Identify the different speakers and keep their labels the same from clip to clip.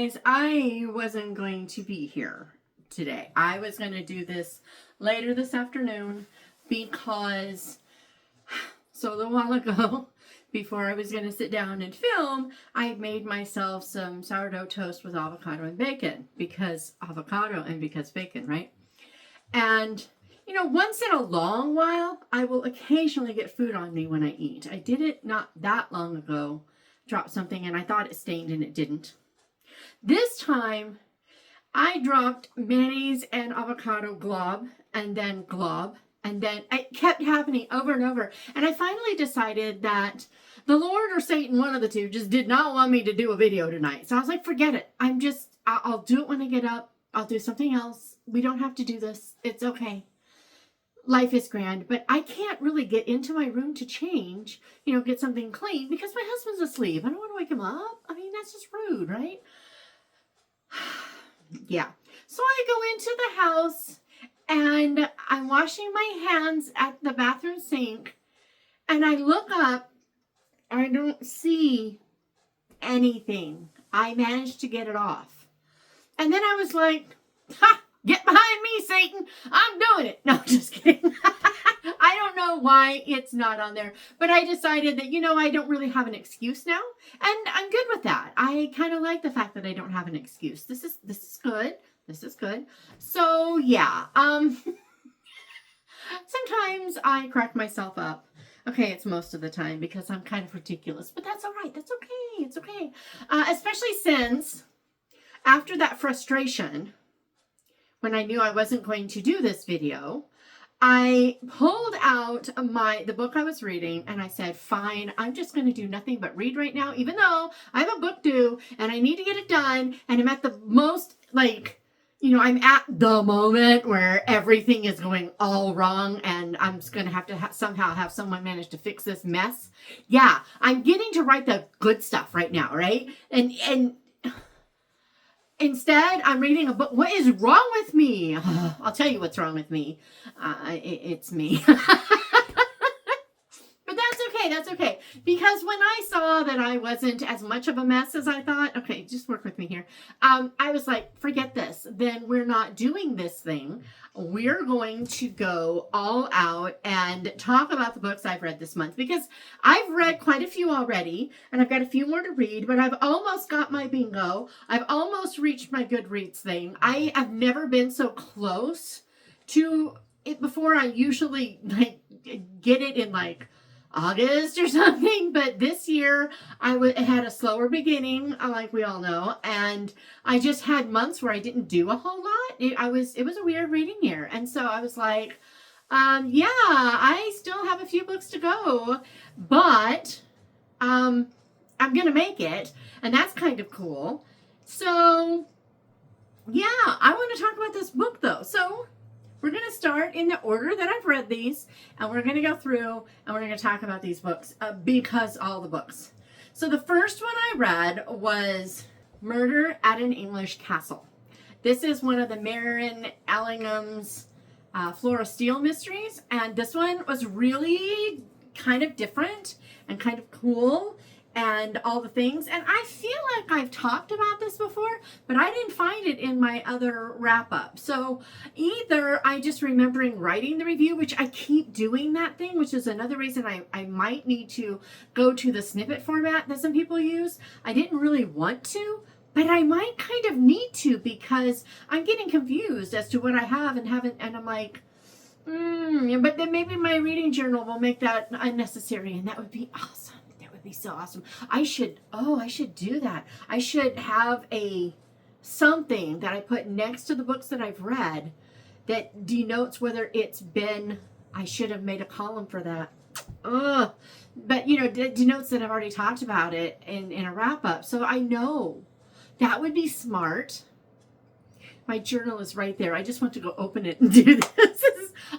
Speaker 1: guys, I wasn't going to be here today. I was going to do this later this afternoon because so a little while ago, before I was going to sit down and film, I made myself some sourdough toast with avocado and bacon because avocado and because bacon, right? And you know, once in a long while, I will occasionally get food on me when I eat. I did it not that long ago, dropped something and I thought it stained and it didn't. This time, I dropped mayonnaise and avocado glob, and then it kept happening over and over. And I finally decided that the Lord or Satan, one of the two, just did not want me to do a video tonight. So I was like, forget it. I'll do it when I get up. I'll do something else. We don't have to do this. It's okay. Life is grand, but I can't really get into my room to change, get something clean because my husband's asleep. I don't want to wake him up. I mean, that's just rude, right? Yeah. So I go into the house and I'm washing my hands at the bathroom sink and I look up. I don't see anything. I managed to get it off. And then I was like, ha! Get behind me, Satan. I'm doing it. No, just kidding. I don't know why it's not on there, but I decided that, I don't really have an excuse now, and I'm good with that. I kind of like the fact that I don't have an excuse. This is good. This is good. So, yeah. Sometimes I crack myself up. Okay, it's most of the time because I'm kind of ridiculous, but that's all right. That's okay. It's okay. Especially since after that frustration, when I knew I wasn't going to do this video, I pulled out the book I was reading and I said, fine, I'm just going to do nothing but read right now, even though I have a book due and I need to get it done. And I'm at the most, I'm at the moment where everything is going all wrong and I'm just going to have somehow have someone manage to fix this mess. Yeah, I'm getting to write the good stuff right now, right? And instead, I'm reading a book. What is wrong with me? I'll tell you what's wrong with me. It's me. But that's okay. That's okay. Because when I saw that I wasn't as much of a mess as I thought, okay, just work with me here. I was like, forget this. Then we're not doing this thing. We're going to go all out and talk about the books I've read this month because I've read quite a few already and I've got a few more to read, but I've almost got my bingo. I've almost reached my Goodreads thing. I have never been so close to it before. I usually get it in August or something, but this year it had a slower beginning, like we all know, and I just had months where I didn't do a whole lot. It was a weird reading year, and so I was like, yeah, I still have a few books to go, but I'm gonna make it, and that's kind of cool. So yeah, I want to talk about this book though. So we're going to start in the order that I've read these, and we're going to go through, and we're going to talk about these books, because all the books. So the first one I read was Murder at an English Castle. This is one of the Maren Allingham's Flora Steele mysteries, and this one was really kind of different and kind of cool and all the things. And I feel like I've talked about this before, but I didn't find it in my other wrap-up. So either I just remembering writing the review, which I keep doing that thing, which is another reason I might need to go to the snippet format that some people use. I didn't really want to, but I might kind of need to because I'm getting confused as to what I have and haven't, and I'm like, but then maybe my reading journal will make that unnecessary, and that would be awesome. Be so awesome. I should do that. I should have something that I put next to the books that I've read that denotes whether it's been, I should have made a column for that. But denotes that I've already talked about it in a wrap up. So I know that would be smart. My journal is right there. I just want to go open it and do this.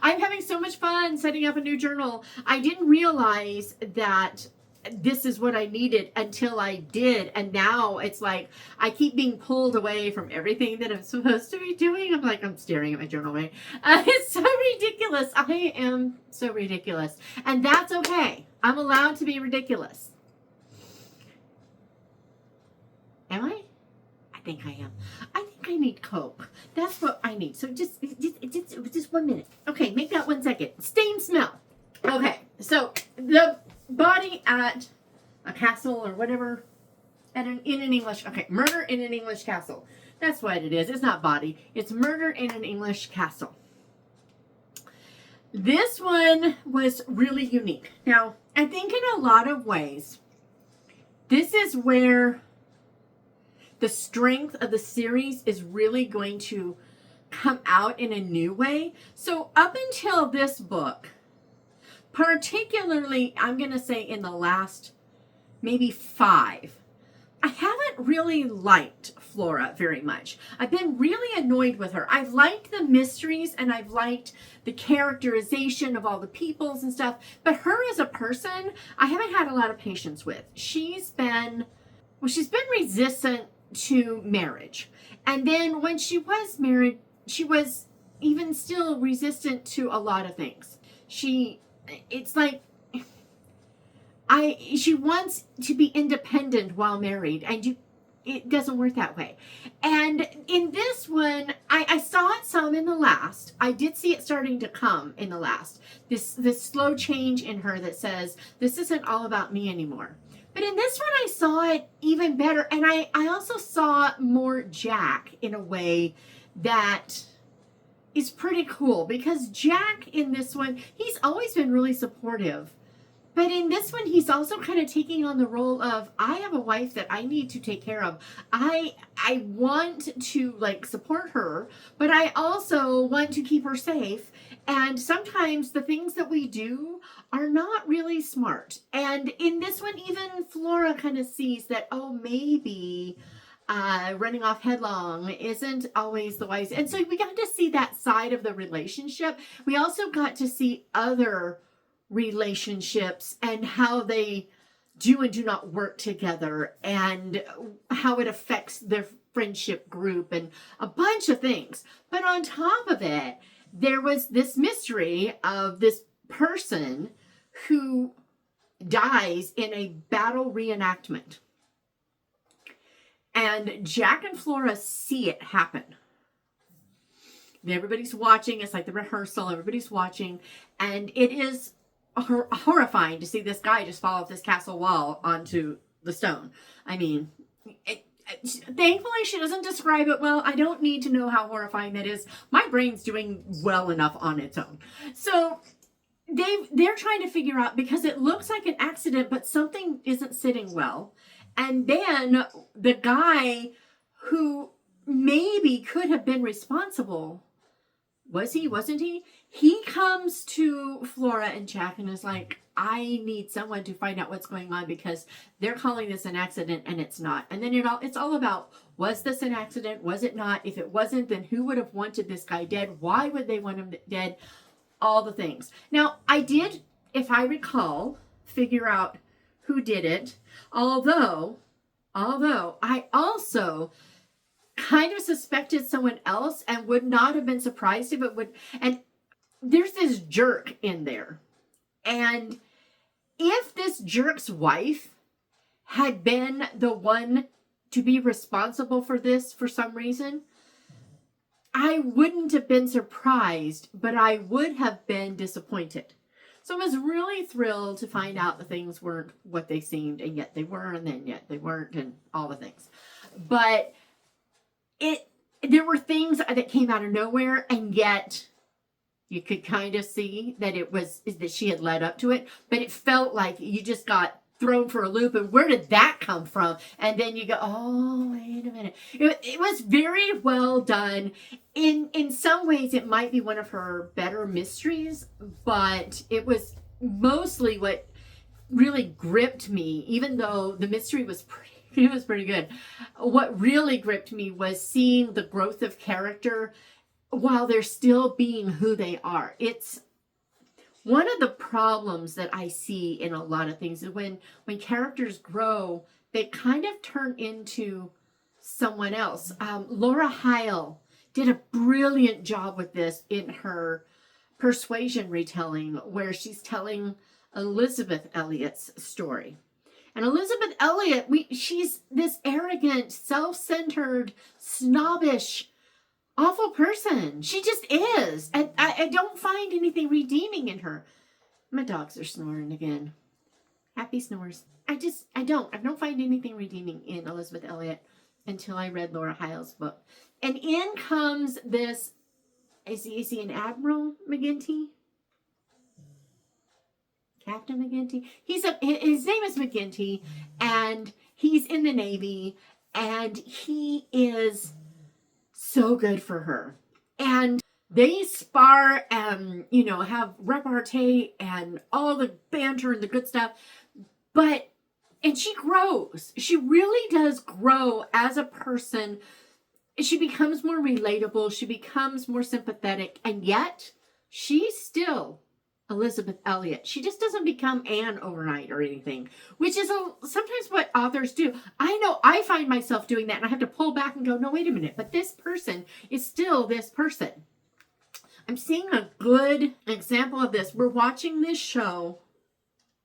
Speaker 1: I'm having so much fun setting up a new journal. I didn't realize that this is what I needed until I did. And now it's like I keep being pulled away from everything that I'm supposed to be doing. I'm staring at my journal, right? It's so ridiculous. I am so ridiculous. And that's okay. I'm allowed to be ridiculous. Am I? think I am. I think I need Coke. That's what I need. So just 1 minute. Okay, make that 1 second. Stain smell. Okay, so the body at a castle or whatever, in an English, okay, murder in an English castle. That's what it is. It's not body. It's murder in an English castle. This one was really unique. Now, I think in a lot of ways, this is where the strength of the series is really going to come out in a new way. So up until this book, particularly, I'm going to say in the last maybe 5, I haven't really liked Flora very much. I've been really annoyed with her. I've liked the mysteries and I've liked the characterization of all the peoples and stuff, but her as a person, I haven't had a lot of patience with. She's been resistant to marriage. And then when she was married, she was even still resistant to a lot of things. It's like, she wants to be independent while married, and it doesn't work that way. And in this one, I saw it some in the last. I did see it starting to come in the last. This slow change in her that says, this isn't all about me anymore. But in this one, I saw it even better. And I also saw more Jack in a way that is pretty cool. Because Jack in this one, he's always been really supportive. But in this one, he's also kind of taking on the role of, I have a wife that I need to take care of. I want to like support her, but I also want to keep her safe. And sometimes the things that we do are not really smart. And in this one, even Flora kind of sees that, oh, maybe running off headlong isn't always the wise. And so we got to see that side of the relationship. We also got to see other relationships and how they do and do not work together and how it affects their friendship group and a bunch of things. But on top of it, there was this mystery of this person who dies in a battle reenactment. And Jack and Flora see it happen. Everybody's watching. It's like the rehearsal. Everybody's watching. And it is horrifying to see this guy just fall off this castle wall onto the stone. I mean, thankfully she doesn't describe it well. I don't need to know how horrifying that is. My brain's doing well enough on its own. So they're trying to figure out, because it looks like an accident, but something isn't sitting well. And then the guy who maybe could have been responsible, wasn't he? He comes to Flora and Jack and is like, I need someone to find out what's going on because they're calling this an accident and it's not. And then it's all about, was this an accident? Was it not? If it wasn't, then who would have wanted this guy dead? Why would they want him dead? All the things. Now, I did, if I recall, figure out who did it. Although I also kind of suspected someone else and would not have been surprised if it would. And there's this jerk in there. And if this jerk's wife had been the one to be responsible for this for some reason, I wouldn't have been surprised, but I would have been disappointed. So I was really thrilled to find out that things weren't what they seemed, and yet they were, and then yet they weren't, and all the things. But there were things that came out of nowhere, and yet you could kind of see that that she had led up to it, but it felt like you just got thrown for a loop, and where did that come from? And then you go, oh, wait a minute. It was very well done. In some ways, it might be one of her better mysteries, but it was mostly what really gripped me, even though the mystery was pretty good. What really gripped me was seeing the growth of character while they're still being who they are. It's one of the problems that I see in a lot of things is when characters grow, they kind of turn into someone else. Laura Heil did a brilliant job with this in her Persuasion retelling, where she's telling Elizabeth Elliot's story. And Elizabeth Elliot, she's this arrogant, self-centered, snobbish, awful person. She just is. And I don't find anything redeeming in her. My dogs are snoring again. Happy snores. I don't find anything redeeming in Elizabeth Elliot until I read Laura Hyles' book. And in comes this, is he an Admiral McGinty? Captain McGinty? His name is McGinty, and he's in the Navy, and he is so good for her. And they spar and, have repartee and all the banter and the good stuff. And she grows. She really does grow as a person. She becomes more relatable. She becomes more sympathetic. And yet, she's still Elizabeth Elliot. She just doesn't become Anne overnight or anything, which is sometimes what authors do. I know I find myself doing that, and I have to pull back and go, no, wait a minute. But this person is still this person. I'm seeing a good example of this. We're watching this show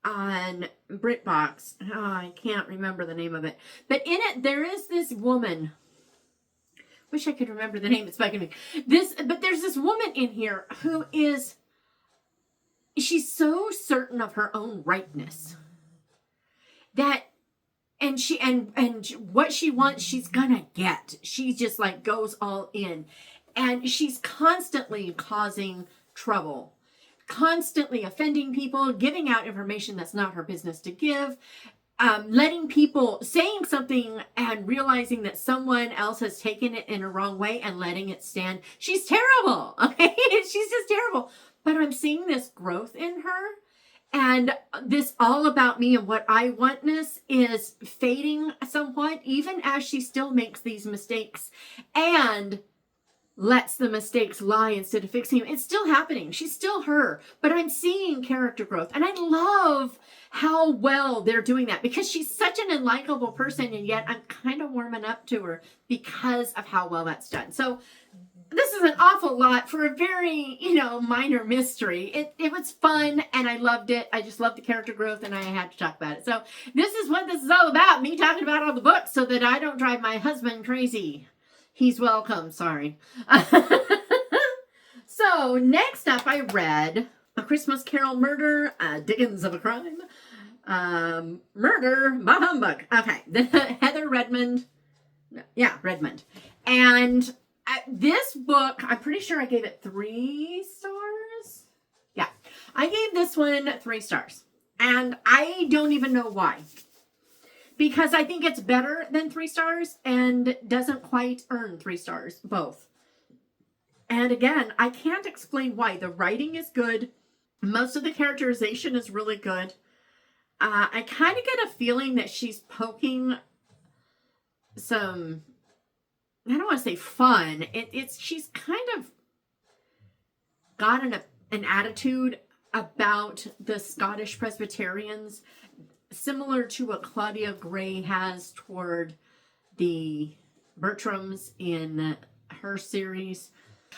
Speaker 1: on BritBox. Oh, I can't remember the name of it. But in it, there is this woman. Wish I could remember the name. It's bugging me. But there's this woman in here who is, she's so certain of her own rightness that, and what she wants, she's gonna get. She just like goes all in, and she's constantly causing trouble, constantly offending people, giving out information that's not her business to give, letting people, saying something and realizing that someone else has taken it in a wrong way and letting it stand. She's terrible, okay? She's just terrible. But I'm seeing this growth in her, and this all about me and what I wantness is fading somewhat, even as she still makes these mistakes and lets the mistakes lie instead of fixing them. It's still happening. She's still her, but I'm seeing character growth. And I love how well they're doing that, because she's such an unlikable person, and yet I'm kind of warming up to her because of how well that's done. So this is an awful lot for a very, minor mystery. It was fun, and I loved it. I just loved the character growth, and I had to talk about it. So this is what this is all about, me talking about all the books so that I don't drive my husband crazy. He's welcome. Sorry. So next up, I read A Christmas Carol Murder, Dickens of a Crime. Murder, bah humbug. Okay. Heather Redmond. Yeah, Redmond. And this book, I'm pretty sure I gave it 3 stars. Yeah. I gave this one 3 stars. And I don't even know why. Because I think it's better than 3 stars and doesn't quite earn 3 stars, both. And again, I can't explain why. The writing is good. Most of the characterization is really good. I kind of get a feeling that she's poking some, I don't want to say fun. She's kind of got an attitude about the Scottish Presbyterians, similar to what Claudia Gray has toward the Bertrams in her series.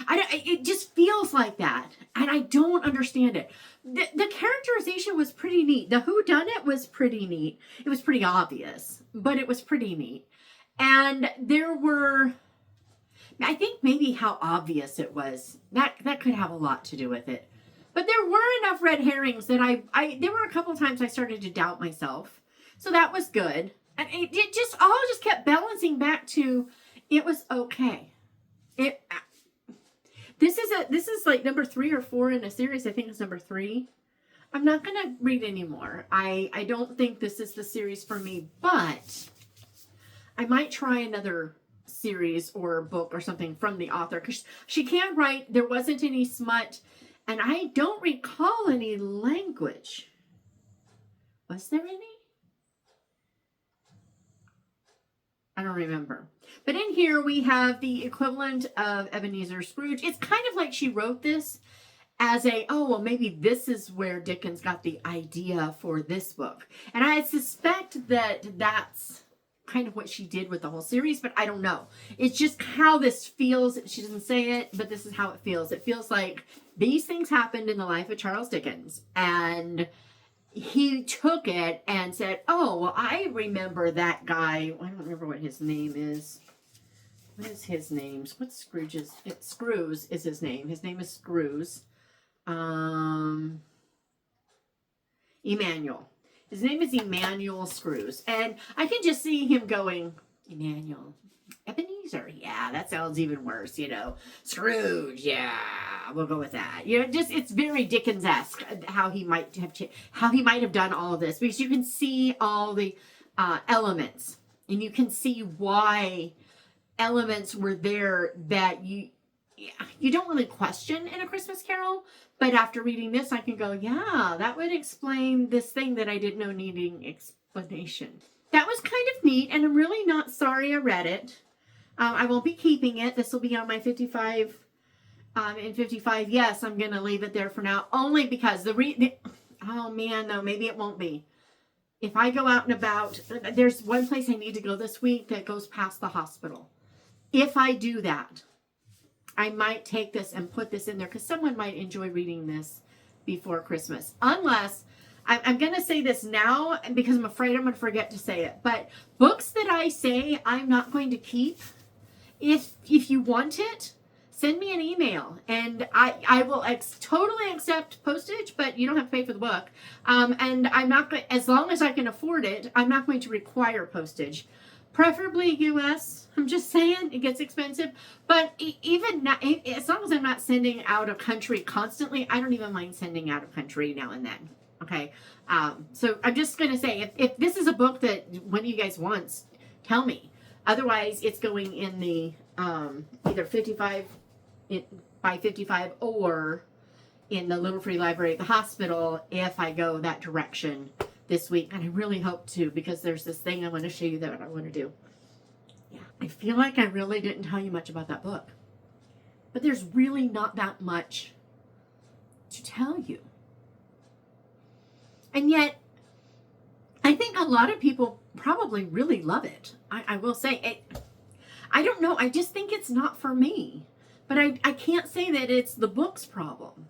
Speaker 1: It just feels like that, and I don't understand it. The characterization was pretty neat. The whodunit was pretty neat. It was pretty obvious, but it was pretty neat. And there were, I think maybe how obvious it was, that could have a lot to do with it. But there were enough red herrings that there were a couple times I started to doubt myself. So that was good. And it just all just kept balancing back to, it was okay. This is like number 3 or 4 in a series. I think it's number 3. I'm not going to read anymore. I don't think this is the series for me, but I might try another series or book or something from the author, because she can write. There wasn't any smut. And I don't recall any language. Was there any? I don't remember. But in here we have the equivalent of Ebenezer Scrooge. It's kind of like she wrote this as maybe this is where Dickens got the idea for this book. And I suspect that that's kind of what she did with the whole series, but I don't know. It's just how this feels. She doesn't say it, but this is how it feels. It feels like these things happened in the life of Charles Dickens, and he took it and said, oh, well, I remember that guy. I don't remember what his name is. What is his name? What's Scrooge's? Screws is his name. His name is Screws. Emmanuel. His name is Emmanuel Screws. And I can just see him going, Emmanuel. Ebenezer. Yeah, that sounds even worse, Scrooge. Yeah, we'll go with that. Just it's very Dickens-esque how he might have done all of this, because you can see all the elements, and you can see why elements were there that you don't really question in A Christmas Carol. But after reading this, I can go, yeah, that would explain this thing that I didn't know needing explanation. That was kind of neat, and I'm really not sorry I read it. I won't be keeping it. This will be on my 55 in 55. Yes, I'm going to leave it there for now, only because oh man, no, maybe it won't be. If I go out and about, there's one place I need to go this week that goes past the hospital. If I do that, I might take this and put this in there, because someone might enjoy reading this before Christmas. Unless, I'm going to say this now because I'm afraid I'm going to forget to say it. But books that I say I'm not going to keep, if you want it, send me an email. And I will totally accept postage, but you don't have to pay for the book. And I'm not going, as long as I can afford it, I'm not going to require postage. Preferably US. I'm just saying, it gets expensive. But even now, as long as I'm not sending out of country constantly, I don't even mind sending out of country now and then. Okay. So I'm just going to say, if this is a book that one of you guys wants, tell me. Otherwise, it's going in the either 55 by 55 or in the Little Free Library at the hospital if I go that direction this week. And I really hope to, because there's this thing I want to show you that I want to do. Yeah, I feel like I really didn't tell you much about that book. But there's really not that much to tell you. And yet, I think a lot of people probably really love it. I will say it. I don't know. I just think it's not for me. But I can't say that it's the book's problem.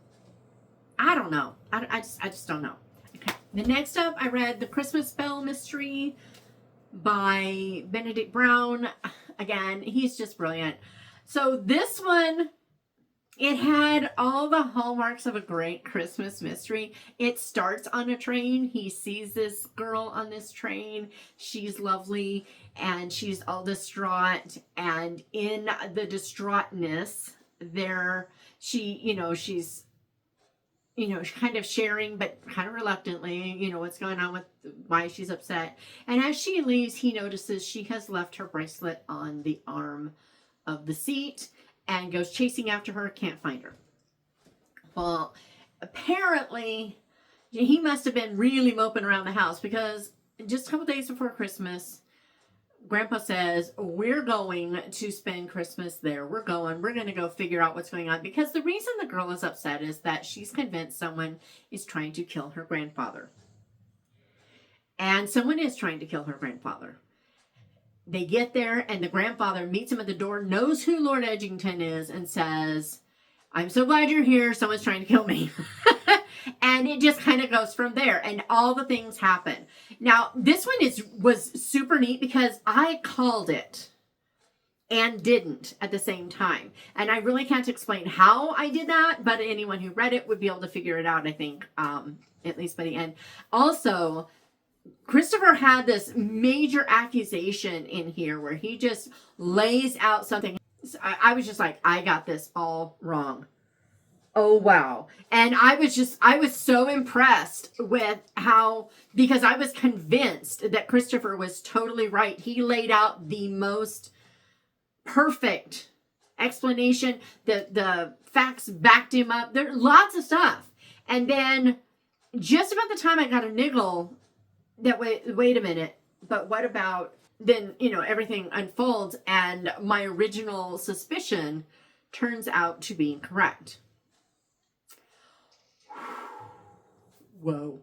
Speaker 1: I don't know. I just don't know. Okay. The next up, I read The Christmas Bell Mystery by Benedict Brown. Again, he's just brilliant. So this one, it had all the hallmarks of a great Christmas mystery. It starts on a train. He sees this girl on this train. She's lovely and she's all distraught. And in the distraughtness there, she's kind of sharing, but kind of reluctantly, what's going on with why she's upset. And as she leaves, he notices she has left her bracelet on the arm of the seat and goes chasing after her, can't find her. Well, apparently, he must have been really moping around the house, because just a couple days before Christmas, Grandpa says, we're going to spend Christmas there. We're going to go figure out what's going on. Because the reason the girl is upset is that she's convinced someone is trying to kill her grandfather. And someone is trying to kill her grandfather. They get there and the grandfather meets him at the door, knows who Lord Edgington is, and says, I'm so glad you're here. Someone's trying to kill me. And it just kind of goes from there, and all the things happen. Now, this one was super neat because I called it and didn't at the same time. And I really can't explain how I did that, but anyone who read it would be able to figure it out, I think, at least by the end. Also, Christopher had this major accusation in here where he just lays out something. I was just like, I got this all wrong. Oh, wow. And I was so impressed with how, because I was convinced that Christopher was totally right. He laid out the most perfect explanation. The facts backed him up. There lots of stuff. And then just about the time I got a niggle that wait a minute, but what about then, everything unfolds and my original suspicion turns out to be incorrect. Whoa.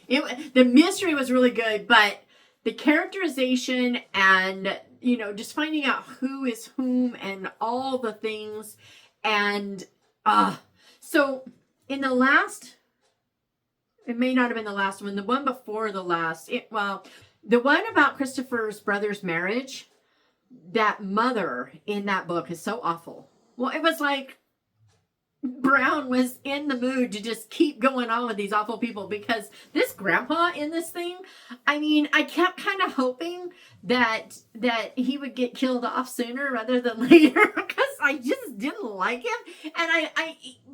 Speaker 1: The mystery was really good, but the characterization and, just finding out who is whom and all the things. And, so in the last It may not have been the last one. The one before the last. The one about Christopher's brother's marriage, that mother in that book is so awful. Well, it was like Brown was in the mood to just keep going on with these awful people, because this grandpa in this thing, I mean, I kept kind of hoping that he would get killed off sooner rather than later, because I just didn't like him. And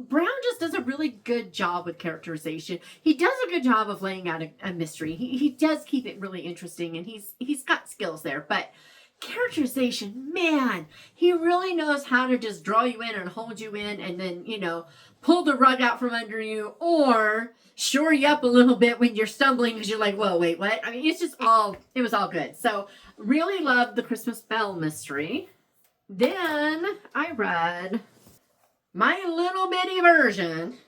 Speaker 1: Brown just does a really good job with characterization. He does a good job of laying out a mystery. He does keep it really interesting, and he's got skills there, but characterization, man, he really knows how to just draw you in and hold you in, and then, pull the rug out from under you, or shore you up a little bit when you're stumbling because you're like, whoa, wait, what? I mean, it was all good. So really loved the Christmas Bell mystery. Then I read my little bitty version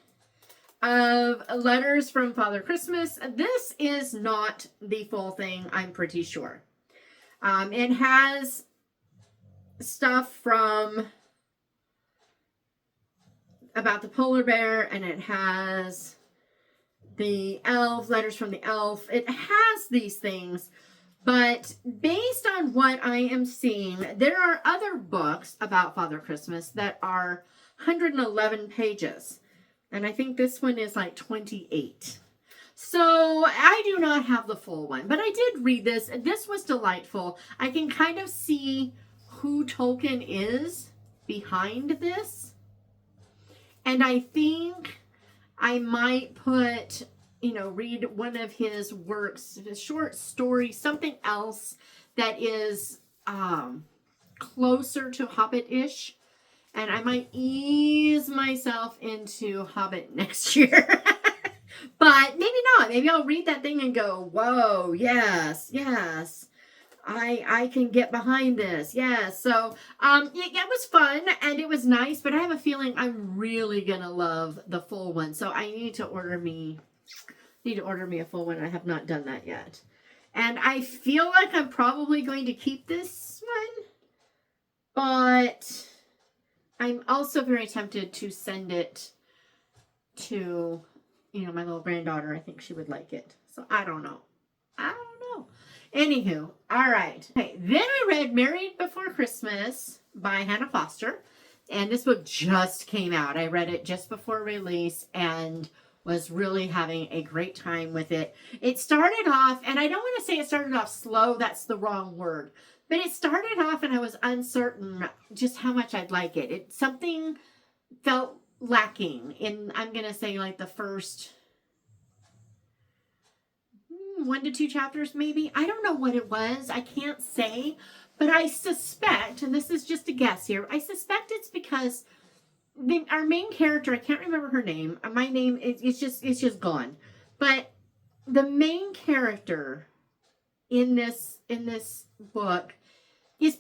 Speaker 1: of Letters from Father Christmas. This is not the full thing, I'm pretty sure. It has stuff from about the polar bear, and it has the elf, letters from the elf. It has these things, but based on what I am seeing, there are other books about Father Christmas that are 111 pages. And I think this one is like 28. So I do not have the full one, but I did read this. This was delightful. I can kind of see who Tolkien is behind this. And I think I might read one of his works, a short story, something else that is closer to Hobbit-ish. And I might ease myself into Hobbit next year. But maybe not. Maybe I'll read that thing and go, whoa, yes, I can get behind this. Yes. So it was fun and it was nice, but I have a feeling I'm really gonna love the full one. So I need to order me a full one. I have not done that yet. And I feel like I'm probably going to keep this one, but I'm also very tempted to send it to my little granddaughter. I think she would like it. So I don't know. Anywho, all right. Okay, then I read Married Before Christmas by Hannah Foster. And this book just came out. I read it just before release and was really having a great time with it. It started off, and I don't want to say it started off slow. That's the wrong word. But it started off and I was uncertain just how much I'd like it. Something felt lacking in, I'm going to say, like the first 1 to 2 chapters maybe. I don't know what it was. I can't say, but I suspect, and this is just a guess here, I suspect it's because our main character, I can't remember her name. My name it's just gone. But the main character in this book is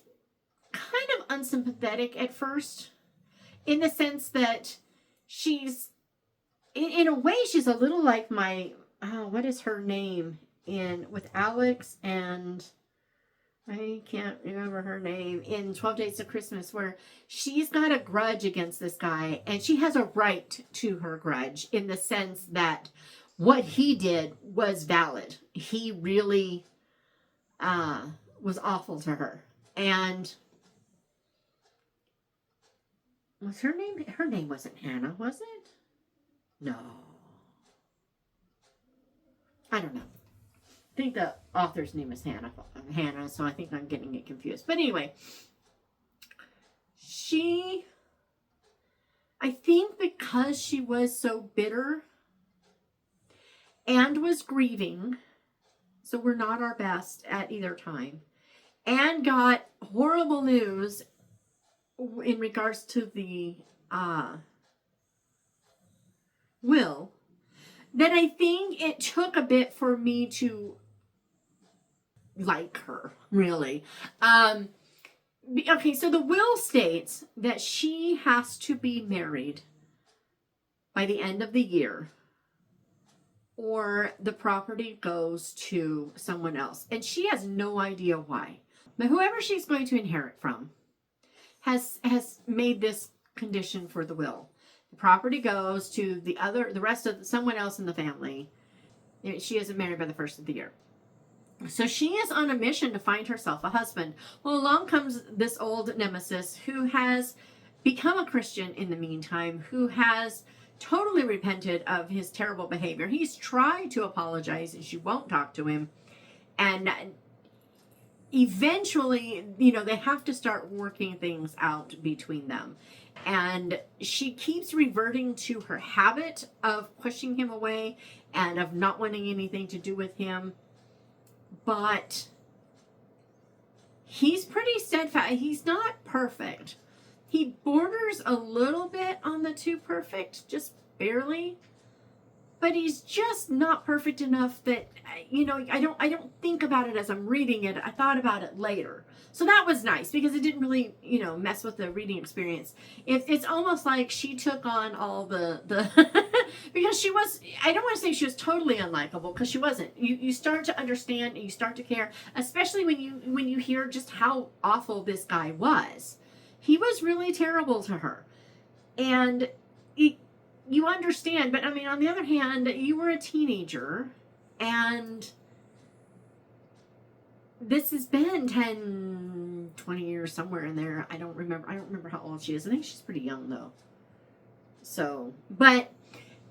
Speaker 1: kind of unsympathetic at first, in the sense that she's, in a way, she's a little like what is her name with Alex, and I can't remember her name, in 12 Days of Christmas, where she's got a grudge against this guy, and she has a right to her grudge in the sense that what he did was valid. He really was awful to her. And was her name wasn't Hannah, was it? No. I don't know. I think the author's name is Hannah, so I think I'm getting it confused. But anyway, I think because she was so bitter and was grieving, so we're not our best at either time, and got horrible news in regards to the will, that I think it took a bit for me to like her, really. Okay, so the will states that she has to be married by the end of the year, or the property goes to someone else. And she has no idea why. But whoever she's going to inherit from has made this condition for the will. The property goes to the rest of someone else in the family, She isn't married by the first of the year. So she is on a mission to find herself a husband. Well, along comes this old nemesis who has become a Christian in the meantime, who has totally repented of his terrible behavior. He's tried to apologize and she won't talk to him. And eventually, they have to start working things out between them. And she keeps reverting to her habit of pushing him away and of not wanting anything to do with him. But he's pretty steadfast. He's not perfect. He borders a little bit on the too perfect, just barely. But he's just not perfect enough that, I don't think about it as I'm reading it. I thought about it later. So that was nice because it didn't really, mess with the reading experience. It's almost like she took on all the because she was, I don't want to say she was totally unlikable, because she wasn't. You start to understand and you start to care, especially when you hear just how awful this guy was. He was really terrible to her. And you understand, but I mean, on the other hand, you were a teenager, and this has been 10, 20 years, somewhere in there. I don't remember how old she is. I think she's pretty young, though. So, but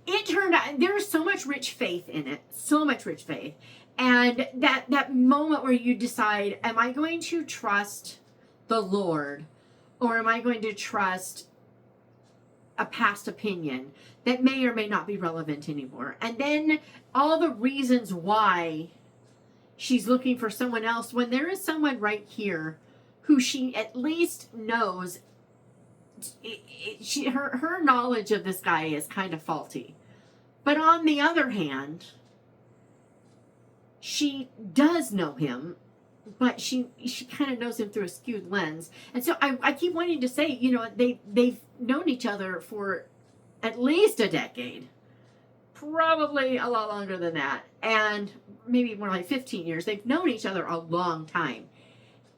Speaker 1: it turned out there's so much rich faith in it. So much rich faith. And that moment where you decide, am I going to trust the Lord, or am I going to trust a past opinion that may or may not be relevant anymore? And then all the reasons why she's looking for someone else when there is someone right here who she at least knows. Her knowledge of this guy is kind of faulty. But on the other hand, she does know him, but she kind of knows him through a skewed lens. And so I keep wanting to say, they've known each other for at least a decade. Probably a lot longer than that. And maybe more like 15 years. They've known each other a long time.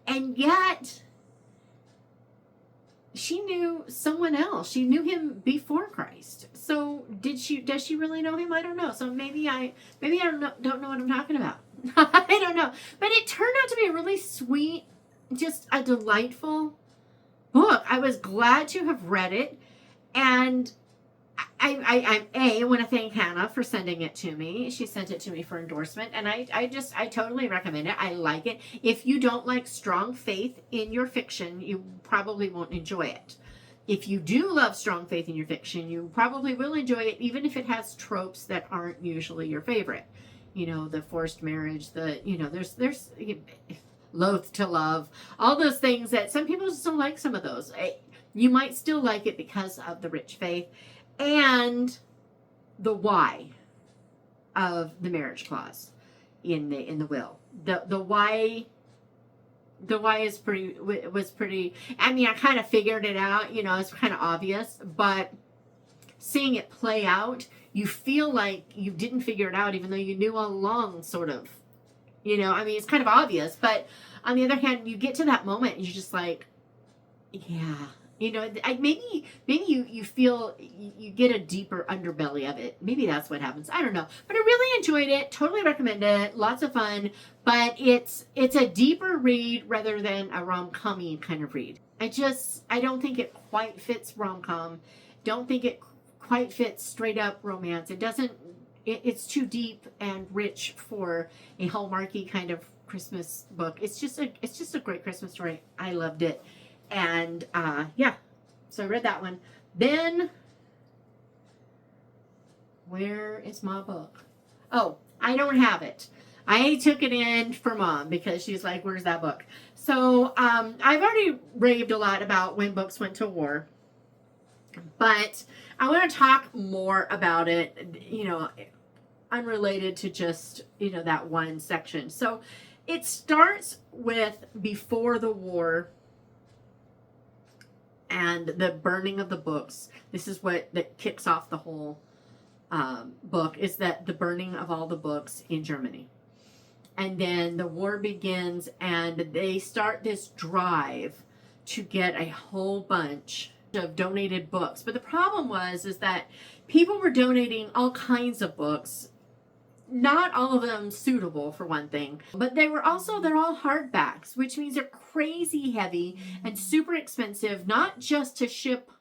Speaker 1: And yet, she knew someone else. She knew him before Christ. So does she really know him? I don't know. So maybe I don't know what I'm talking about. I don't know. But it turned out to be a really sweet, just a delightful book. I was glad to have read it. And I want to thank Hannah for sending it to me. She sent it to me for endorsement. And I totally recommend it. I like it. If you don't like strong faith in your fiction, you probably won't enjoy it. If you do love strong faith in your fiction, you probably will enjoy it, even if it has tropes that aren't usually your favorite. The forced marriage, there's loath to love, all those things that some people just don't like. Some of those, you might still like it because of the rich faith and the why of the marriage clause in the will. The why was pretty. I mean, I kind of figured it out. It's kind of obvious, but seeing it play out, you feel like you didn't figure it out, even though you knew all along, sort of. I mean, it's kind of obvious, but on the other hand, you get to that moment and you're just like, yeah. Maybe you feel you get a deeper underbelly of it. Maybe that's what happens. I don't know. But I really enjoyed it. Totally recommend it. Lots of fun. But it's a deeper read rather than a rom-com-y kind of read. I don't think it quite fits rom-com. Don't think it quite fits straight up romance. It doesn't. It's too deep and rich for a Hallmarky kind of Christmas book. It's just a great Christmas story. I loved it. And so I read that one. Then, where is my book? Oh, I don't have it. I took it in for Mom because she's like, where's that book? So I've already raved a lot about When Books Went to War, but I want to talk more about it, unrelated to just, that one section. So it starts with before the war and the burning of the books. This is that kicks off the whole book, is that the burning of all the books in Germany. And then the war begins and they start this drive to get a whole bunch of donated books. But the problem is that people were donating all kinds of books not all of them suitable, for one thing, but they're all hardbacks, which means they're crazy heavy and super expensive, not just to ship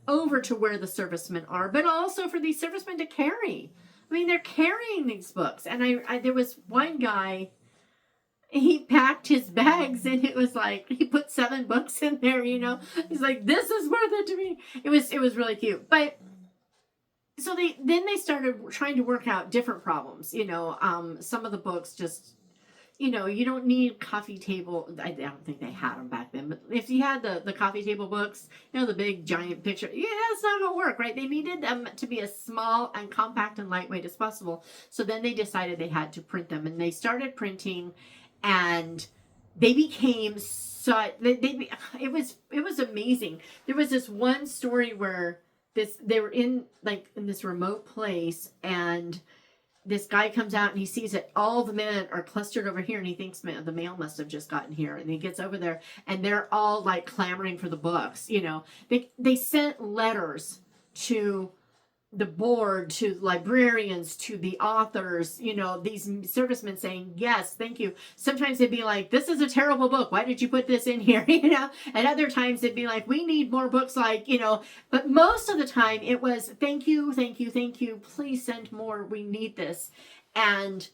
Speaker 1: over to where the servicemen are, but also for these servicemen to carry. I mean, they're carrying these books. And I there was one guy, he packed his bags and it was like, he put 7 books in there, He's like, this is worth it to me. It was really cute. But so they started trying to work out different problems. Some of the books just, you don't need coffee table. I don't think they had them back then, but if you had the coffee table books, the big giant picture, that's not gonna work, right? They needed them to be as small and compact and lightweight as possible. So then they decided they had to print them, and they started printing, and they became it was amazing. There was this one story where they were in this remote place, and this guy comes out and he sees that all the men are clustered over here, and he thinks the mail must have just gotten here. And he gets over there and they're all like clamoring for the books. They sent letters to the board, to librarians, to the authors, these servicemen saying, yes, thank you. Sometimes they'd be like, this is a terrible book. Why did you put this in here? And other times they'd be like, we need more books but most of the time it was, thank you, thank you, thank you. Please send more. We need this. And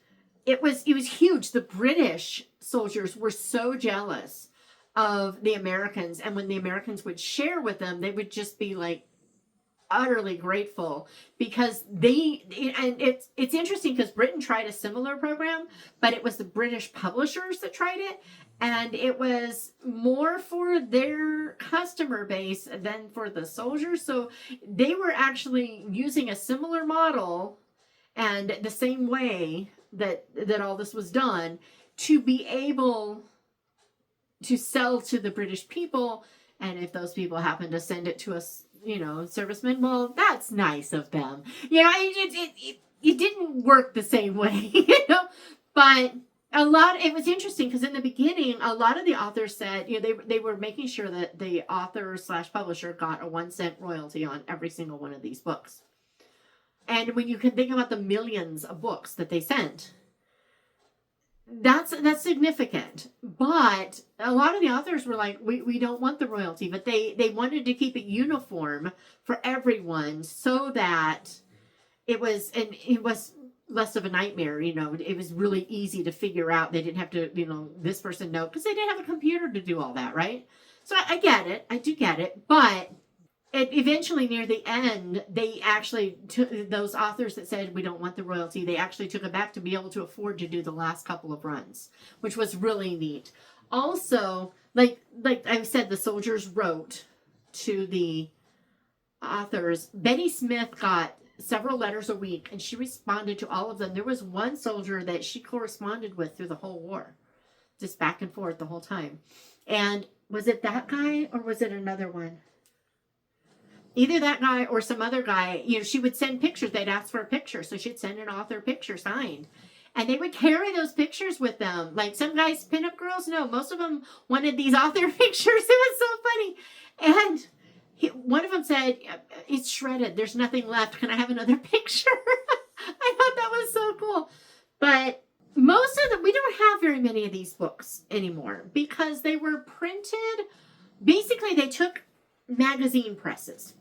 Speaker 1: it was huge. The British soldiers were so jealous of the Americans. And when the Americans would share with them, they would just be like, utterly grateful, because and it's interesting because Britain tried a similar program, but it was the British publishers that tried it, and it was more for their customer base than for the soldiers. So they were actually using a similar model and the same way that all this was done to be able to sell to the British people. And if those people happen to send it to us, servicemen, well, that's nice of them. It didn't work the same way, but it was interesting because in the beginning, a lot of the authors said, they were making sure that the author / publisher got a 1-cent royalty on every single one of these books. And when you can think about the millions of books that they sent, that's significant. But a lot of the authors were like, we don't want the royalty, but they wanted to keep it uniform for everyone so that it was less of a nightmare. It was really easy to figure out. They didn't have to, this person know, because they didn't have a computer to do all that, right? So I get it. I do get it. But eventually, near the end, they actually took those authors that said we don't want the royalty. They actually took it back to be able to afford to do the last couple of runs, which was really neat. Also, like I said, the soldiers wrote to the authors. Betty Smith got several letters a week, and she responded to all of them. There was one soldier that she corresponded with through the whole war, just back and forth the whole time. And was it that guy or was it another one? Either that guy or some other guy. She would send pictures. They'd ask for a picture, so she'd send an author picture signed. And they would carry those pictures with them. Like some guys, pinup girls, no, most of them wanted these author pictures. It was so funny. And one of them said, it's shredded. There's nothing left. Can I have another picture? I thought that was so cool. But most of them, we don't have very many of these books anymore because they were printed. Basically, they took magazine presses.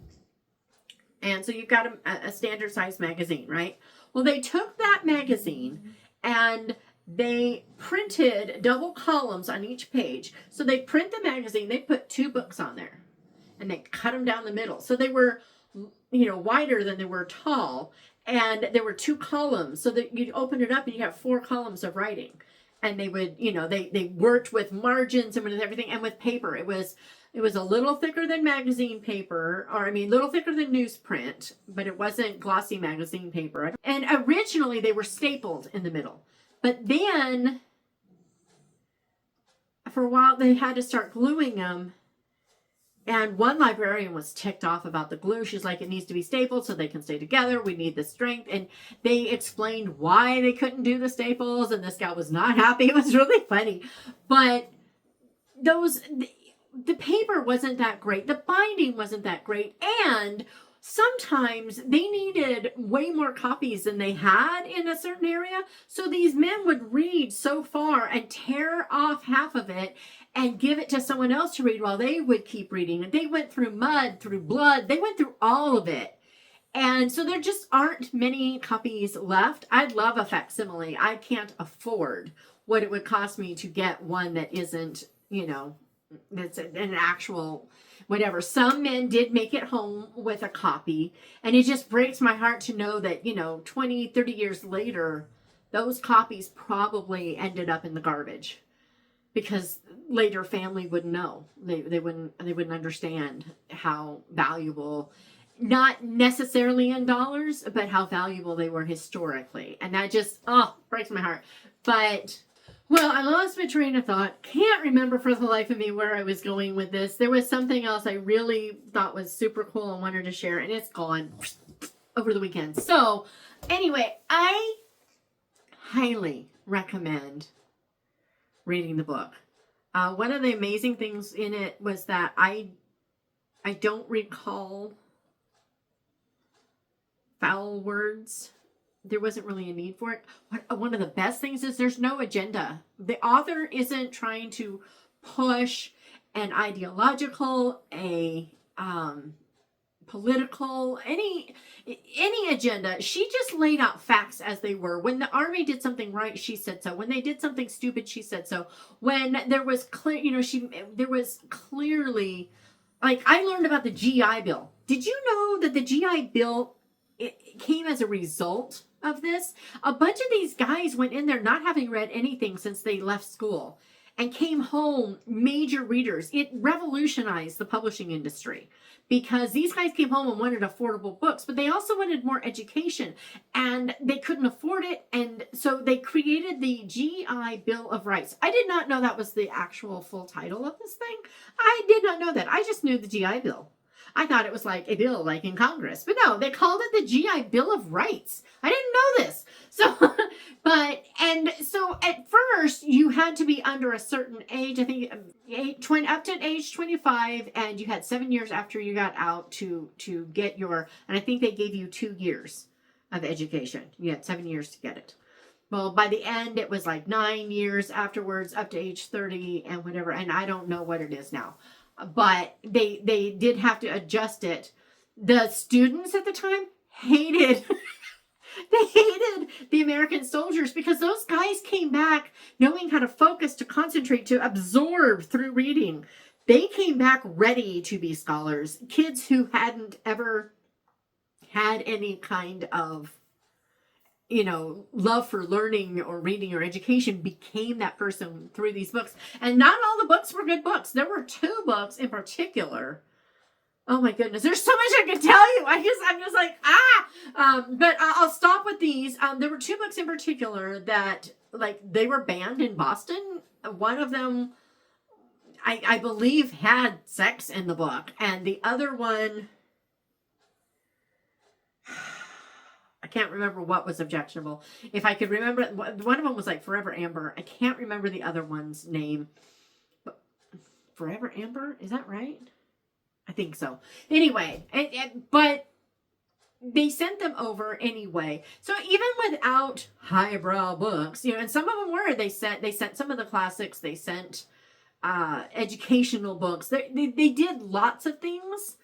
Speaker 1: And so you've got a standard size magazine, right? Well, they took that magazine and they printed double columns on each page. So they print the magazine, they put 2 books on there and they cut them down the middle. So they were, wider than they were tall. And there were 2 columns so that you'd open it up and you have 4 columns of writing. And they would, they worked with margins and with everything and with paper. It was a little thicker than magazine paper, little thicker than newsprint, but it wasn't glossy magazine paper. And originally they were stapled in the middle. But then, for a while, they had to start gluing them. And one librarian was ticked off about the glue. She's like, it needs to be stapled so they can stay together. We need the strength. And they explained why they couldn't do the staples. And this gal was not happy. It was really funny. But the paper wasn't that great. The binding wasn't that great. And sometimes they needed way more copies than they had in a certain area. So these men would read so far and tear off half of it and give it to someone else to read while they would keep reading. And they went through mud, through blood. They went through all of it. And so there just aren't many copies left. I'd love a facsimile. I can't afford what it would cost me to get one that isn't, that's an actual whatever. Some men did make it home with a copy, and it just breaks my heart to know that, 20, 30 years later, those copies probably ended up in the garbage because later family wouldn't know. They wouldn't understand how valuable, not necessarily in dollars, but how valuable they were historically. And that just, breaks my heart. But, well, I lost my train of thought. Can't remember for the life of me where I was going with this. There was something else I really thought was super cool and wanted to share, and it's gone over the weekend. So, anyway, I highly recommend reading the book. One of the amazing things in it was that I don't recall foul words. There wasn't really a need for it. One of the best things is there's no agenda. The author isn't trying to push an ideological, political, any agenda. She just laid out facts as they were. When the army did something right, she said so. When they did something stupid, she said so. When there was there was clearly, like, I learned about the GI Bill. Did you know that the GI Bill, it came as a result of this? A bunch of these guys went in there not having read anything since they left school and came home major readers. It revolutionized the publishing industry because these guys came home and wanted affordable books, but they also wanted more education and they couldn't afford it. And so they created the GI Bill of Rights. I did not know that was the actual full title of this thing. I did not know that. I just knew the GI Bill. I thought it was like a bill like in Congress, but no, they called it the GI Bill of Rights. I didn't know this. So, so at first you had to be under a certain age, I think up to age 25, and you had 7 years after you got out to get your, and I think they gave you 2 years of education. You had 7 years to get it. Well, by the end, it was like 9 years afterwards, up to age 30 and whatever. And I don't know what it is now. But they did have to adjust it. The students at the time hated the American soldiers because those guys came back knowing how to focus, to concentrate, to absorb through reading. They came back ready to be scholars. Kids who hadn't ever had any kind of love for learning or reading or education became that person through these books. And not all the books were good books. There were 2 books in particular. Oh my goodness, there's so much I could tell you. I'm just like, but I'll stop with these. There were 2 books in particular that, like, they were banned in Boston. One of them, I believe, had sex in the book. And the other one, I can't remember what was objectionable. If I could remember, one of them was like Forever Amber. I can't remember the other one's name. But Forever Amber? Is that right? I think so. Anyway, but they sent them over anyway. So even without highbrow books, and some of them were, they sent some of the classics. They sent educational books. They did lots of things,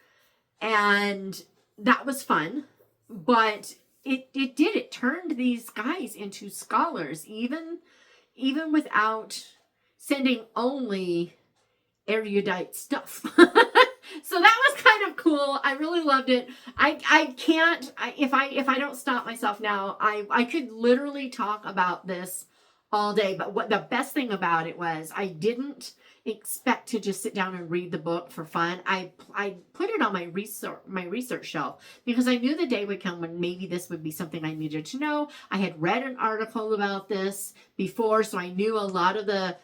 Speaker 1: and that was fun. But it turned these guys into scholars, even without sending only erudite stuff. So that was kind of cool. I really loved it. If I don't stop myself now, I could literally talk about this all day. But what the best thing about it was, I didn't expect to just sit down and read the book for fun. I put it on my research shelf because I knew the day would come when maybe this would be something I needed to know. I had read an article about this before, so I knew a lot of the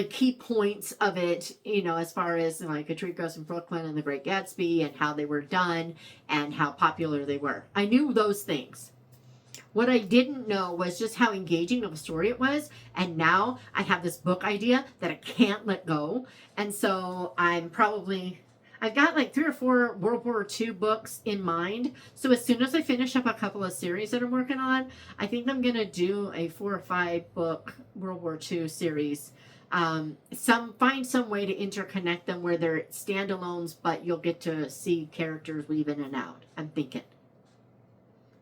Speaker 1: key points of it, as far as like A Tree Grows in Brooklyn and The Great Gatsby and how they were done and how popular they were. I knew those things. What I didn't know was just how engaging of a story it was. And now I have this book idea that I can't let go. And so I'm I've got like 3 or 4 World War II books in mind. So as soon as I finish up a couple of series that I'm working on, I think I'm going to do a 4 or 5 book World War II series. Find some way to interconnect them where they're standalones, but you'll get to see characters weave in and out. I'm thinking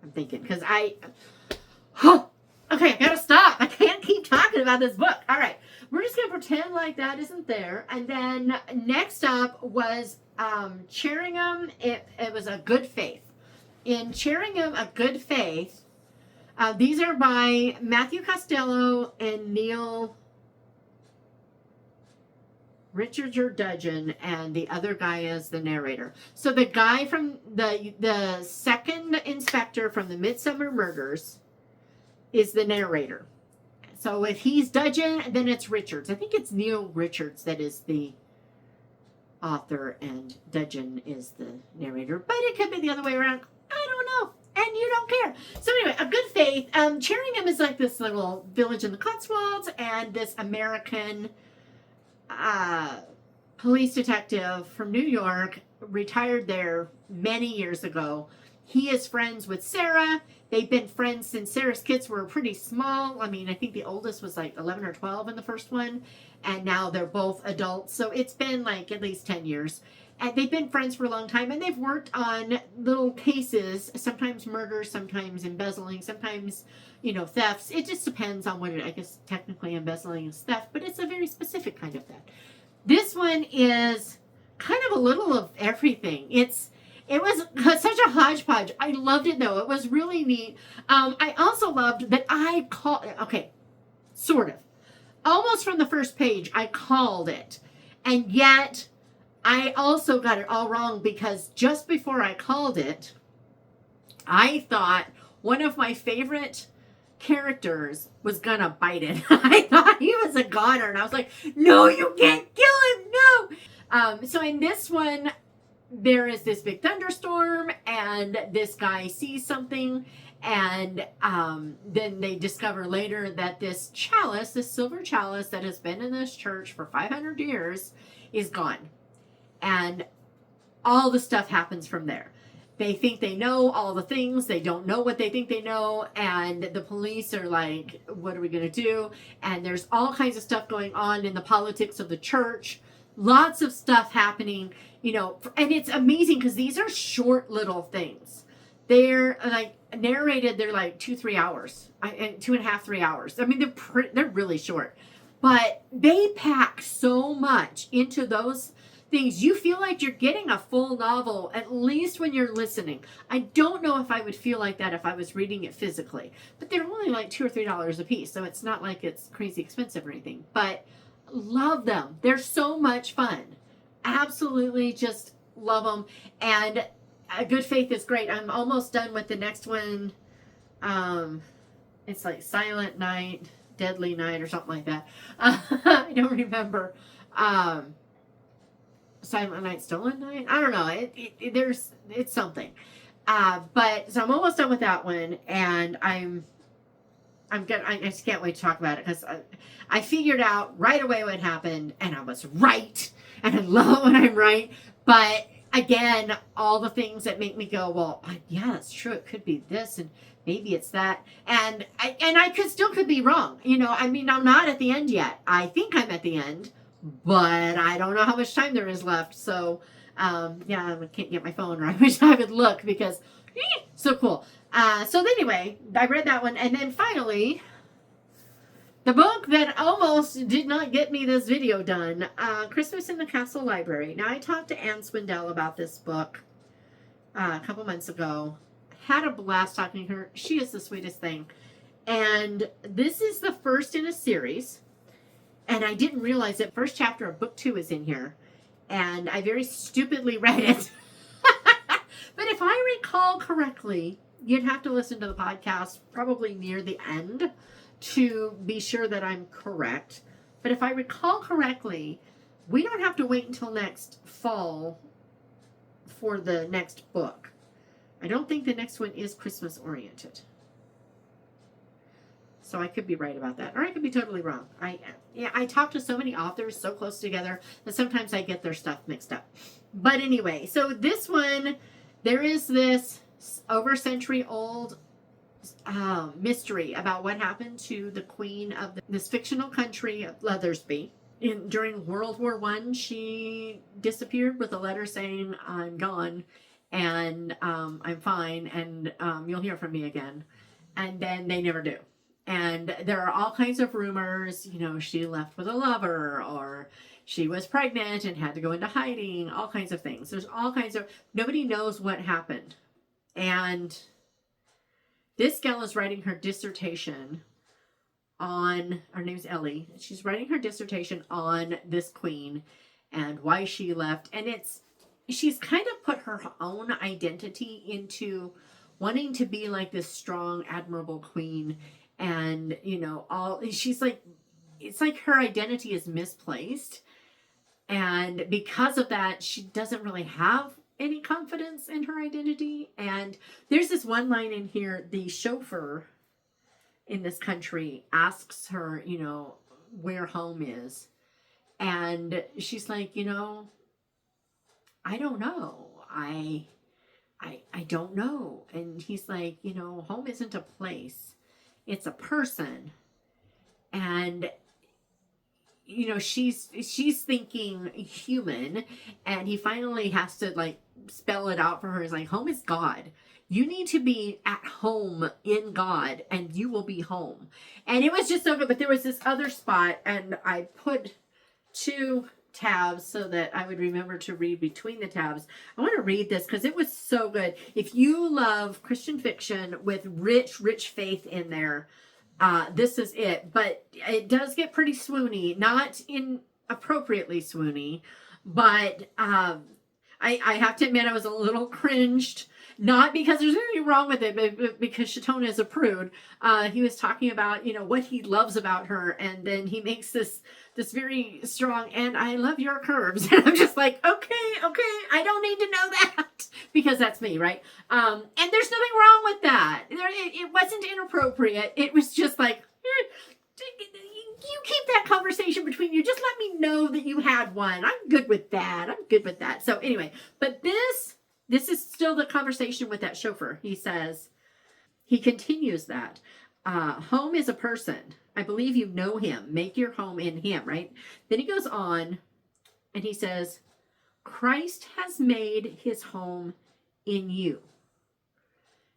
Speaker 1: because okay, I gotta stop. I can't keep talking about this book. All right, we're just gonna pretend like that isn't there. And then next up was Cherringham. It was A Good Faith. In Cherringham, A Good Faith, these are by Matthew Costello and Neil Richards or Dudgeon, and the other guy is the narrator. So the guy from the second inspector from the Midsummer Murders is the narrator. So if he's Dudgeon, then it's Richards. I think it's Neil Richards that is the author and Dudgeon is the narrator. But it could be the other way around. I don't know. And you don't care. So anyway, A Good Faith. Cherringham is like this little village in the Cotswolds, and this American police detective from New York retired there many years ago. He is friends with Sarah. They've been friends since Sarah's kids were pretty small. I mean, I think the oldest was like 11 or 12 in the first one, and now they're both adults. So it's been like at least 10 years. And they've been friends for a long time, and they've worked on little cases, sometimes murders, sometimes embezzling, sometimes, thefts. It just depends on what I guess technically embezzling is theft, but it's a very specific kind of theft. This one is kind of a little of everything. It was such a hodgepodge. I loved it, though. It was really neat. I also loved that sort of. Almost from the first page, I called it. And yet, I also got it all wrong because just before I called it, I thought one of my favorite characters was gonna bite it. I thought he was a goner, and I was like, no, you can't kill him, no! So in this one, there is this big thunderstorm, and this guy sees something, and then they discover later that this silver chalice that has been in this church for 500 years is gone. And all the stuff happens from there. They think they know all the things. They don't know what they think they know. And the police are like, what are we going to do? And there's all kinds of stuff going on in the politics of the church. Lots of stuff happening, and it's amazing because these are short little things. They're like narrated. They're like 2-3 hours, 2.5-3 hours. I mean, they're really short, but they pack so much into those things. You feel like you're getting a full novel, at least when you're listening. I don't know if I would feel like that if I was reading it physically, but they're only like $2 or $3 a piece, so it's not like it's crazy expensive or anything. But love them. They're so much fun. Absolutely just love them. And A Good Faith is great. I'm almost done with the next one. It's like Silent Night, Deadly Night, or something like that. I don't remember. Silent Night, Stolen Night. I don't know. It's something. But so I'm almost done with that one, and I just can't wait to talk about it because I figured out right away what happened, and I was right, and I love it when I'm right. But again, all the things that make me go, well, yeah, that's true. It could be this, and maybe it's that, and I could be wrong. I mean, I'm not at the end yet. I think I'm at the end, but I don't know how much time there is left. So, yeah, I can't get my phone, or I wish I would look because so cool. So anyway, I read that one, and then finally, the book that almost did not get me this video done, Christmas in the Castle Library. Now, I talked to Anne Swindell about this book a couple months ago. Had a blast talking to her. She is the sweetest thing. And this is the first in a series. And I didn't realize that first chapter of book 2 is in here. And I very stupidly read it. But if I recall correctly, you'd have to listen to the podcast probably near the end to be sure that I'm correct. But if I recall correctly, we don't have to wait until next fall for the next book. I don't think the next one is Christmas oriented. So I could be right about that, or I could be totally wrong. I talk to so many authors so close together that sometimes I get their stuff mixed up. But anyway, so this one, there is this over century old mystery about what happened to the queen of this fictional country of Leathersby. During World War I, she disappeared with a letter saying, "I'm gone, and I'm fine, and you'll hear from me again." And then they never do. And there are all kinds of rumors, she left with a lover, or she was pregnant and had to go into hiding, all kinds of things. There's all kinds of, nobody knows what happened. And this gal is writing her dissertation on, her name's Ellie. She's writing her dissertation on this queen and why she left. And she's kind of put her own identity into wanting to be like this strong, admirable queen. And, she's like, it's like her identity is misplaced. And because of that, she doesn't really have any confidence in her identity. And there's this one line in here, the chauffeur in this country asks her, where home is. And she's like, I don't know. I don't know. And he's like, home isn't a place. It's a person. And she's thinking human, and he finally has to like spell it out for her. He's like, home is God. You need to be at home in God, and you will be home. And it was just so good. But there was this other spot, and I put 2 tabs so that I would remember to read between the tabs. I want to read this because it was so good. If you love Christian fiction with rich faith in there, this is it. But it does get pretty swoony, not inappropriately swoony, but I have to admit I was a little cringed. Not because there's anything wrong with it, but because Shatona is a prude. He was talking about, what he loves about her. And then he makes this very strong, and I love your curves. And I'm just like, okay, I don't need to know that. Because that's me, right? And there's nothing wrong with that. It wasn't inappropriate. It was just like, you keep that conversation between you. Just let me know that you had one. I'm good with that. So anyway, but this is still the conversation with that chauffeur. He says, he continues that. Home is a person. I believe you know him. Make your home in him, right? Then he goes on and he says, Christ has made his home in you.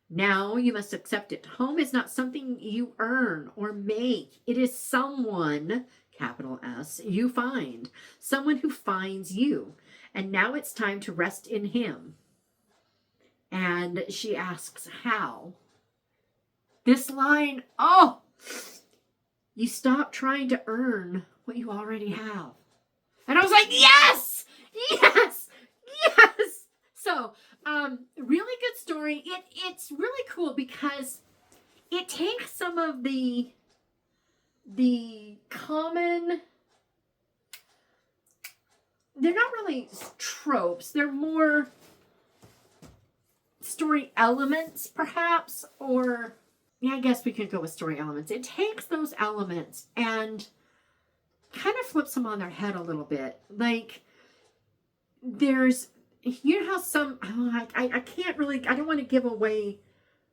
Speaker 1: Now you must accept it. Home is not something you earn or make. It is someone, capital S, you find. Someone who finds you. And now it's time to rest in him. And she asks, how? This line, you stop trying to earn what you already have. And I was like, yes! So, really good story. It's really cool because it takes some of the common, they're not really tropes, they're more story elements, perhaps, or I guess we could go with story elements. It takes those elements and kind of flips them on their head a little bit. Like, there's, how some, I can't really, I don't want to give away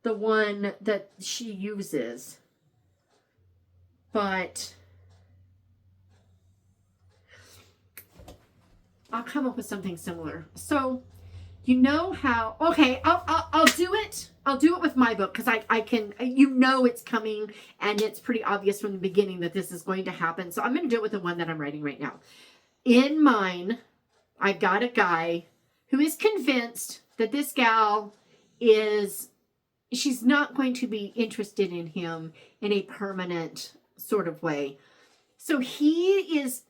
Speaker 1: the one that she uses, but I'll come up with something similar. So, how, okay, I'll do it. I'll do it with my book because I can, it's coming, and it's pretty obvious from the beginning that this is going to happen. So I'm going to do it with the one that I'm writing right now. In mine, I've got a guy who is convinced that this gal she's not going to be interested in him in a permanent sort of way. So he's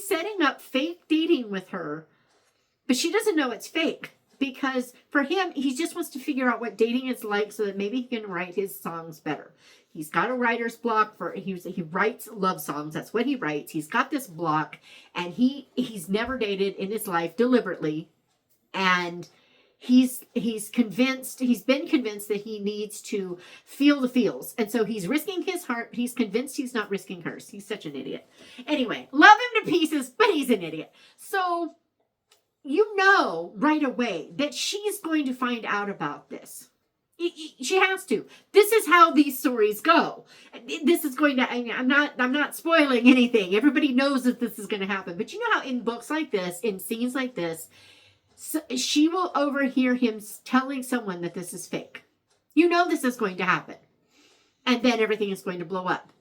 Speaker 1: setting up fake dating with her, but she doesn't know it's fake. Because for him, he just wants to figure out what dating is like so that maybe he can write his songs better. He's got a writer's block he writes love songs. That's what he writes. He's got this block, and he's never dated in his life deliberately. And he's convinced, he's been convinced that he needs to feel the feels. And so he's risking his heart. He's convinced he's not risking hers. He's such an idiot. Anyway, love him to pieces, but he's an idiot. So you know right away that she's going to find out about this. She has to. This is how these stories go. This is going to, I'm not spoiling anything. Everybody knows that this is going to happen. But you know how in books like this, in scenes like this, so she will overhear him telling someone that this is fake. You know this is going to happen. And then everything is going to blow up.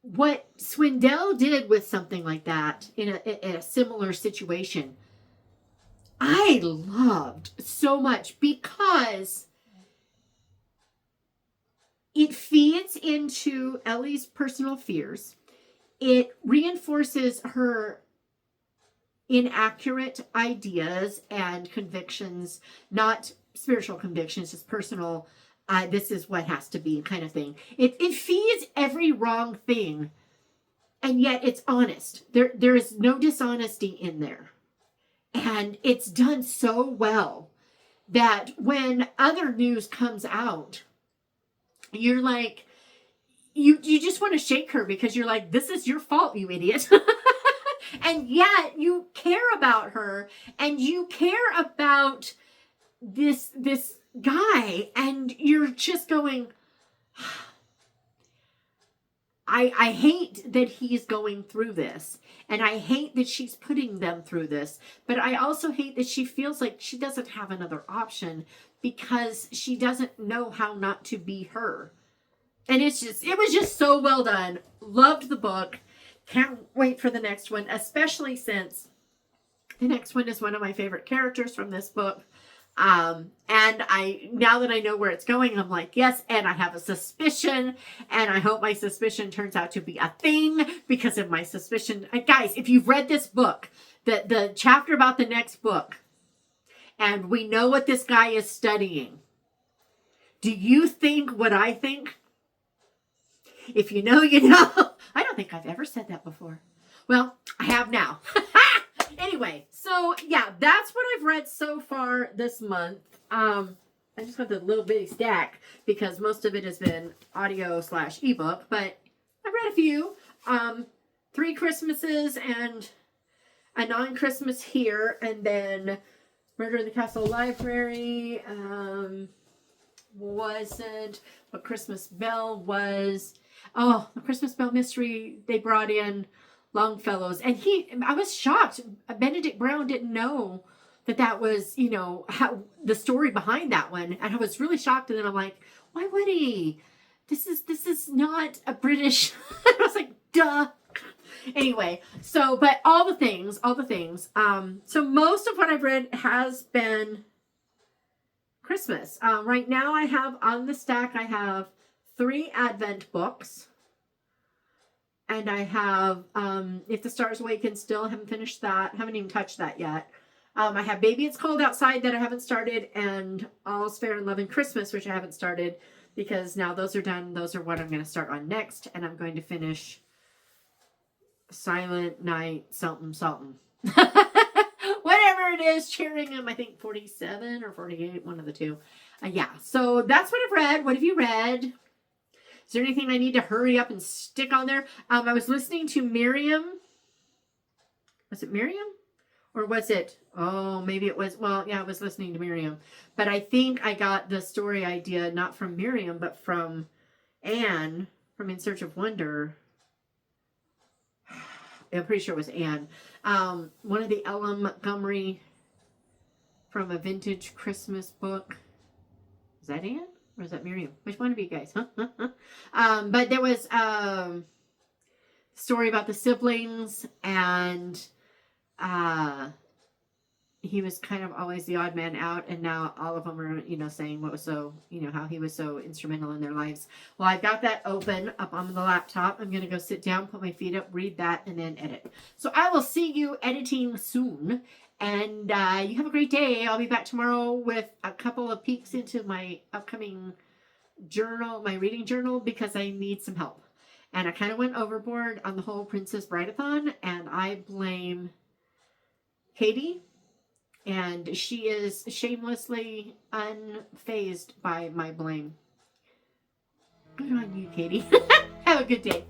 Speaker 1: What Swindell did with something like that in a similar situation, I loved so much because it feeds into Ellie's personal fears. It reinforces her inaccurate ideas and convictions, not spiritual convictions, just personal, this is what has to be kind of thing. It feeds every wrong thing, and yet it's honest. There is no dishonesty in there. And it's done so well that when other news comes out, you're like, you just want to shake her because you're like, this is your fault, you idiot. And yet you care about her and you care about this guy, and you're just going, I hate that he's going through this, and I hate that she's putting them through this, but I also hate that she feels like she doesn't have another option because she doesn't know how not to be her. And it was just so well done. Loved the book. Can't wait for the next one, especially since the next one is one of my favorite characters from this book. And now that I know where it's going, I'm like, yes, and I have a suspicion, and I hope my suspicion turns out to be a thing because of my suspicion. Guys, if you've read this book, the chapter about the next book, and we know what this guy is studying, do you think what I think? If you know, you know. I don't think I've ever said that before. Well, I have now. Anyway, so yeah, that's what I've read so far this month. I just got the little bitty stack because most of it has been audio / ebook, but I've read a few. 3 Christmases and a non-Christmas here, and then Murder in the Castle Library. Wasn't what Christmas Bell was. Oh, the Christmas Bell mystery. They brought in Longfellow's, and I was shocked. Benedict Brown didn't know that was, how the story behind that one, and I was really shocked. And then I'm like, why would he? This is not a British. I was like, duh. Anyway, so but all the things. So most of what I've read has been Christmas. Right now, I have on the stack. I have 3 Advent books. And I have, If the Stars Awaken, still haven't finished that. Haven't even touched that yet. I have Baby It's Cold Outside that I haven't started. And All's Fair in Love and Christmas, which I haven't started. Because now those are done. Those are what I'm going to start on next. And I'm going to finish Silent Night, something. Whatever it is, Cheeringham, I think 47 or 48, one of the two. Yeah, so that's what I've read. What have you read? Is there anything I need to hurry up and stick on there? I was listening to Miriam. Was it Miriam? Or was it? Oh, maybe it was. Well, yeah, I was listening to Miriam. But I think I got the story idea not from Miriam, but from Anne from In Search of Wonder. I'm pretty sure it was Anne. One of the Ella Montgomery from a vintage Christmas book. Is that Anne? Or is that Miriam? Which one of you guys? But there was a story about the siblings, and he was kind of always the odd man out, and now all of them are, saying what was so, how he was so instrumental in their lives. Well, I've got that open up on the laptop. I'm going to go sit down, put my feet up, read that, and then edit. So I will see you editing soon. And you have a great day. I'll be back tomorrow with a couple of peeks into my upcoming journal, my reading journal, because I need some help. And I kind of went overboard on the whole Princess Bride-a-thon, and I blame Katie And she is shamelessly unfazed by my blame. Good on you, Katie. Have a good day.